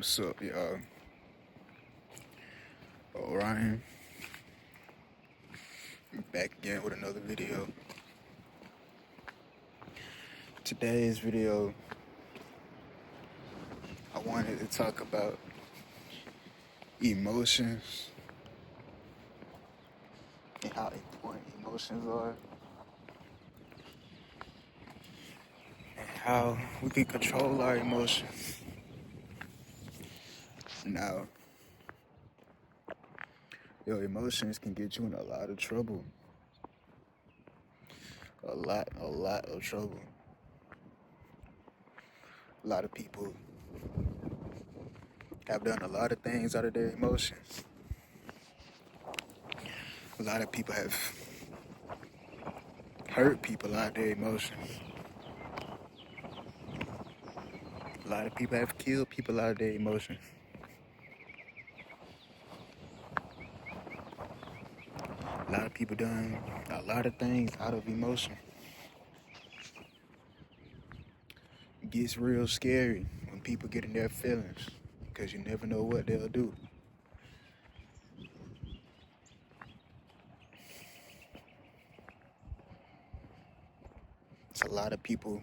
What's up, y'all? Orion, back again with another video. Today's video, I wanted to talk about emotions and how important emotions are, and how we can control our emotions. Now, your emotions can get you in a lot of trouble. A lot of trouble. A lot of people have done a lot of things out of their emotions. A lot of people have hurt people out of their emotions. A lot of people have killed people out of their emotions. A lot of people done a lot of things out of emotion. It gets real scary when people get in their feelings because you never know what they'll do. It's a lot of people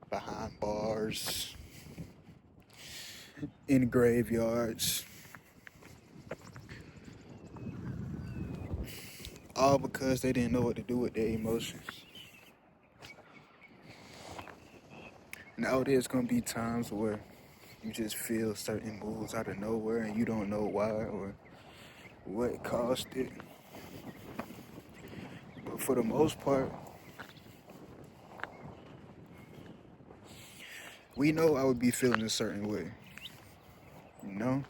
behind bars, in graveyards, all because they didn't know what to do with their emotions. Now there's gonna be times where you just feel certain moods out of nowhere and you don't know why or what caused it. But for the most part, we know I would be feeling a certain way. You know?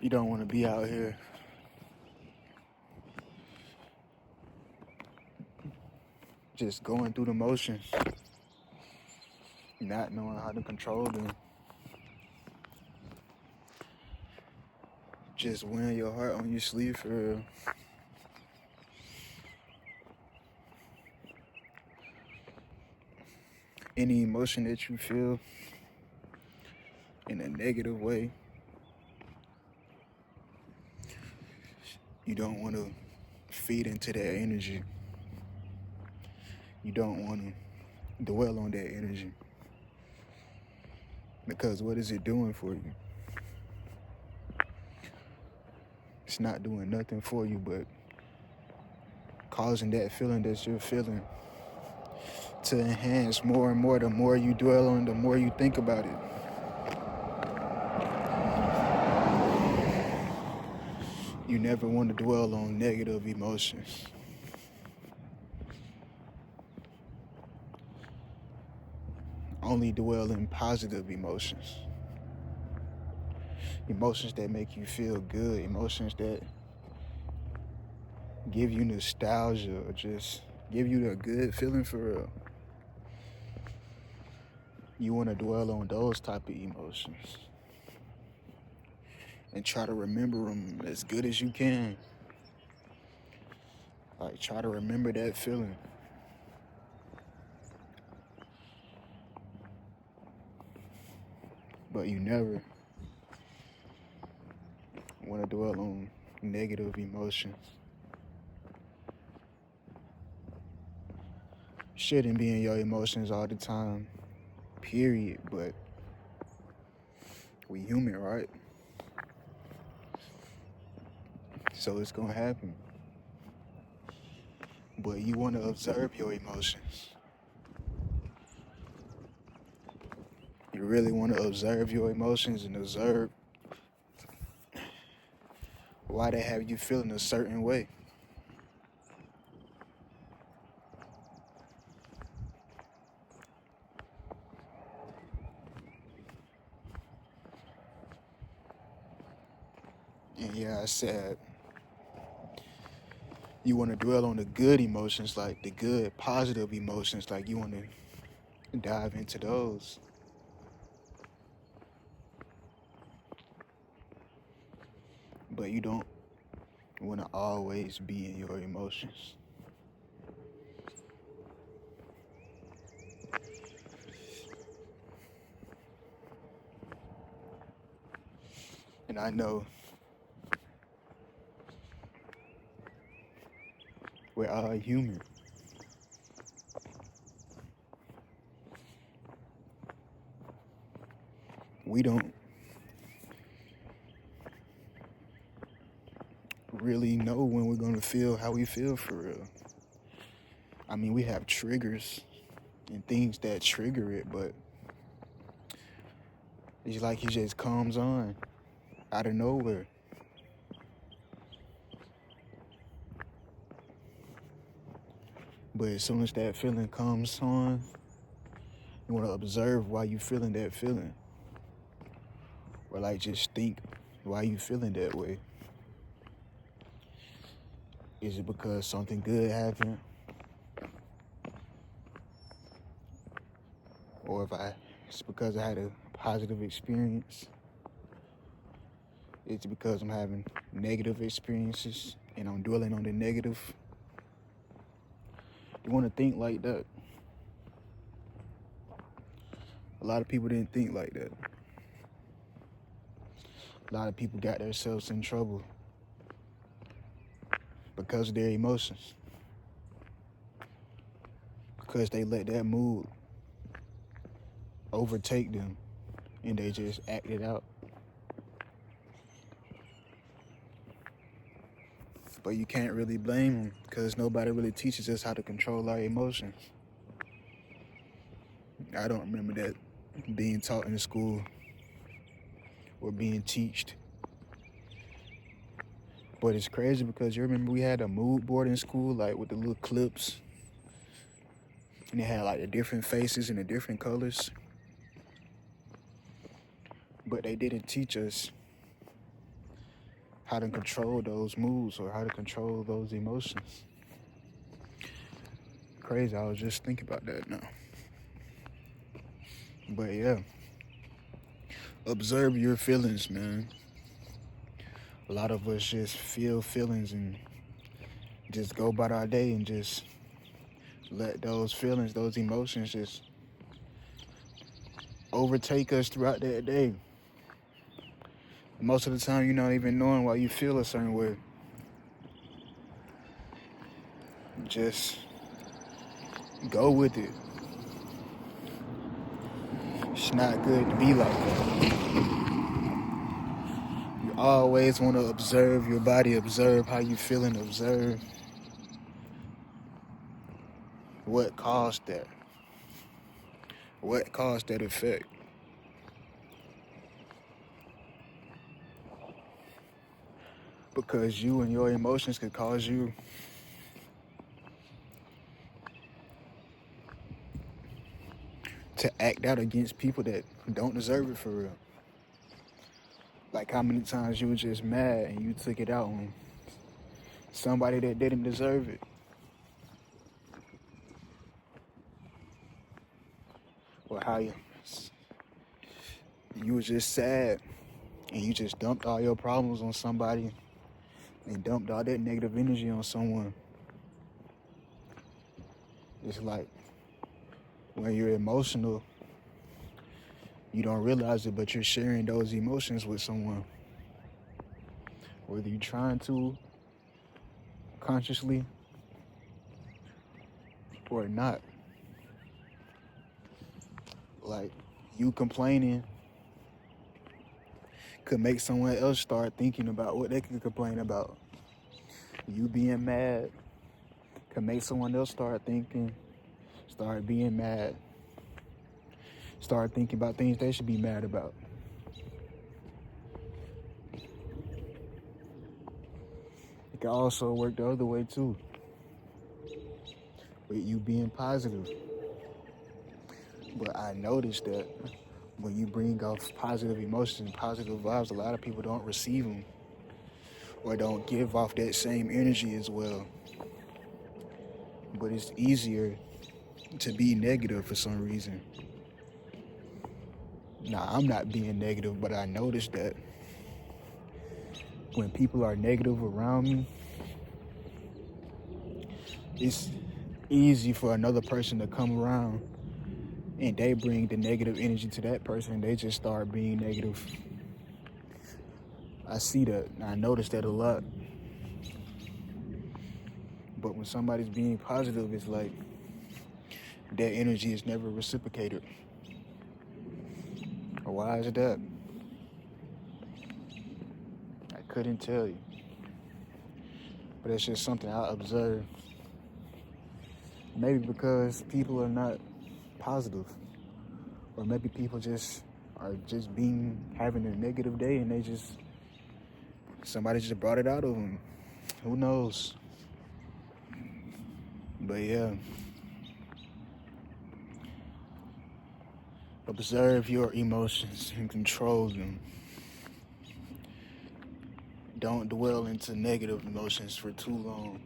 You don't want to be out here just going through the motions, not knowing how to control them. Just wearing your heart on your sleeve for real. Any emotion that you feel in a negative way, you don't want to feed into that energy. You don't want to dwell on that energy. Because what is it doing for you? It's not doing nothing for you but causing that feeling that you're feeling to enhance more and more. The more you dwell on, the more you think about it. You never want to dwell on negative emotions. Only dwell in positive emotions. Emotions that make you feel good. Emotions that give you nostalgia or just give you a good feeling for real. You want to dwell on those type of emotions and try to remember them as good as you can. Like, try to remember that feeling. But you never want to dwell on negative emotions. Shouldn't be in your emotions all the time, period. But we human, right? So it's gonna happen. But you want to observe your emotions. You really want to observe your emotions and observe why they have you feeling a certain way. And yeah, I said you want to dwell on the good emotions, like the good, positive emotions, like you want to dive into those. But you don't want to always be in your emotions. And I know we're all human. We don't really know when we're going to feel how we feel for real. I mean, we have triggers and things that trigger it, but it's like it just comes on out of nowhere. But as soon as that feeling comes on, you want to observe why you feeling that feeling. Or like just think why you feeling that way. Is it because something good happened? Or it's because I had a positive experience? It's because I'm having negative experiences and I'm dwelling on the negative? You want to think like that. A lot of people didn't think like that. A lot of people got themselves in trouble because of their emotions. Because they let that mood overtake them and they just act it out. But you can't really blame them because nobody really teaches us how to control our emotions. I don't remember that being taught in school or being taught. But it's crazy because you remember we had a mood board in school, like with the little clips. And it had like the different faces and the different colors. But they didn't teach us how to control those moods or how to control those emotions. Crazy, I was just thinking about that now. But yeah, observe your feelings, man. A lot of us just feel feelings and just go about our day and just let those feelings, those emotions just overtake us throughout that day. Most of the time, you're not even knowing why you feel a certain way. Just go with it. It's not good to be like that. You always want to observe your body, observe how you feeling, observe what caused that. What caused that effect? Because you and your emotions could cause you to act out against people that don't deserve it for real. Like how many times you were just mad and you took it out on somebody that didn't deserve it. Or how you was just sad and you just dumped all your problems on somebody and dumped all that negative energy on someone. It's like when you're emotional, you don't realize it, but you're sharing those emotions with someone. Whether you're trying to consciously or not. Like you complaining could make someone else start thinking about what they could complain about. You being mad could make someone else start being mad, start thinking about things they should be mad about. It can also work the other way too, with you being positive. But I noticed that when you bring off positive emotions and positive vibes, a lot of people don't receive them or don't give off that same energy as well. But it's easier to be negative for some reason. Now, I'm not being negative, but I noticed that when people are negative around me, it's easy for another person to come around and they bring the negative energy to that person and they just start being negative. I see that. I notice that a lot. But when somebody's being positive, it's like that energy is never reciprocated. Why is that? I couldn't tell you. But it's just something I observe. Maybe because people are not positive. Or maybe people just are just having a negative day and somebody just brought it out of them. Who knows? But yeah. Observe your emotions and control them. Don't dwell into negative emotions for too long.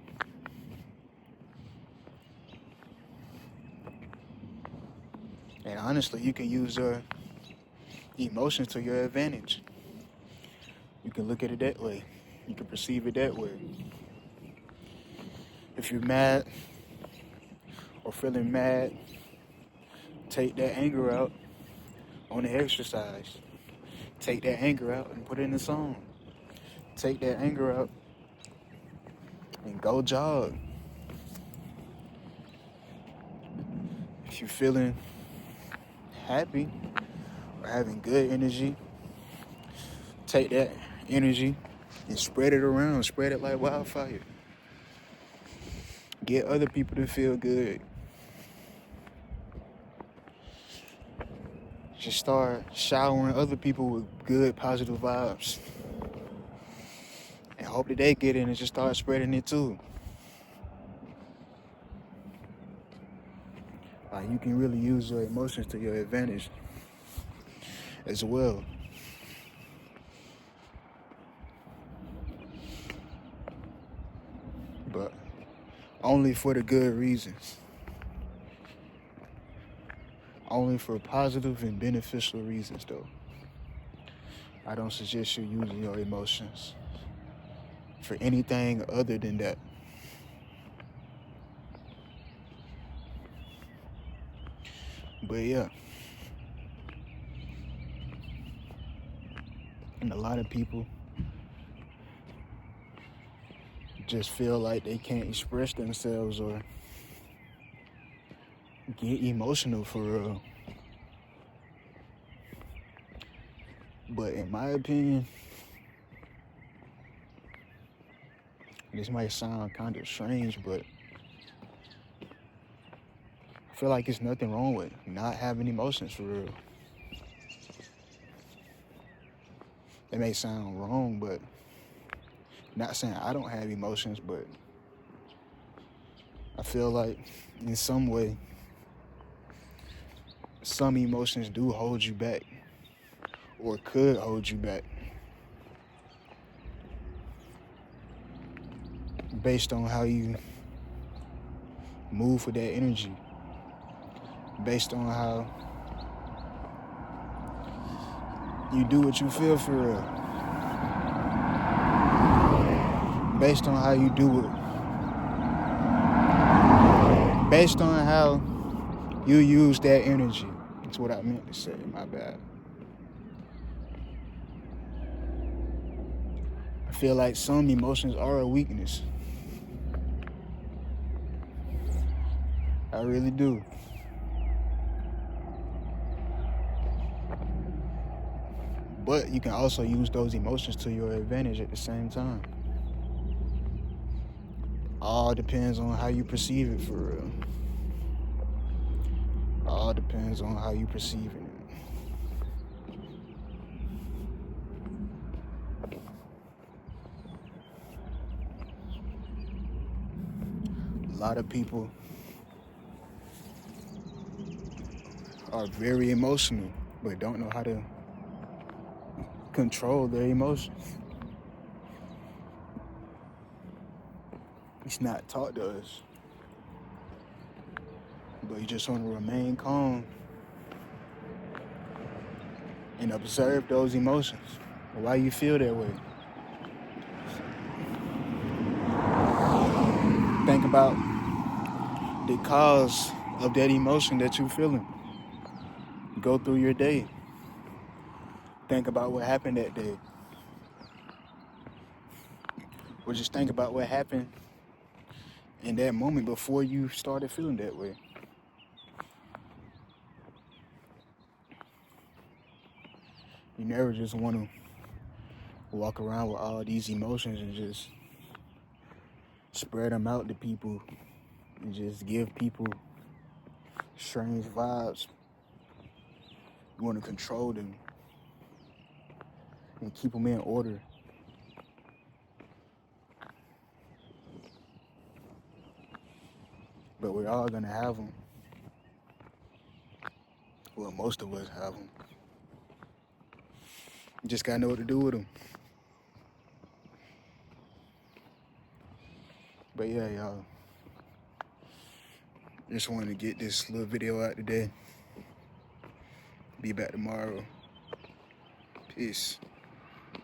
And honestly, you can use your emotions to your advantage. You can look at it that way. You can perceive it that way. If you're mad or feeling mad, take that anger out on the exercise. Take that anger out and put it in a song. Take that anger out and go jog. If you're feeling happy or having good energy, take that energy and spread it around. Spread it like wildfire. Get other people to feel good. Just start showering other people with good, positive vibes. And hope that they get in and just start spreading it too. You can really use your emotions to your advantage as well. But only for the good reasons. Only for positive and beneficial reasons, though. I don't suggest you using your emotions for anything other than that. But yeah. And a lot of people just feel like they can't express themselves or get emotional for real. But in my opinion, this might sound kind of strange, but I feel like there's nothing wrong with not having emotions for real. It may sound wrong, but not saying I don't have emotions, but I feel like in some way, some emotions do hold you back or could hold you back based on how you move with that energy, based on how you do what you feel for real, based on how you do it, based on how you use that energy. That's what I meant to say, my bad. I feel like some emotions are a weakness. I really do. But you can also use those emotions to your advantage at the same time. All depends on how you perceive it for real. All depends on how you perceive it. A lot of people are very emotional, but don't know how to control their emotions. It's not taught to us. But you just want to remain calm and observe those emotions. Why you feel that way. Think about the cause of that emotion that you're feeling. Go through your day. Think about what happened that day. Or just think about what happened in that moment before you started feeling that way. You never just want to walk around with all these emotions and just spread them out to people and just give people strange vibes. You want to control them and keep them in order. But we're all going to have them. Well, most of us have them. You just got to know what to do with them. But yeah, y'all. Just wanted to get this little video out today. Be back tomorrow. Peace.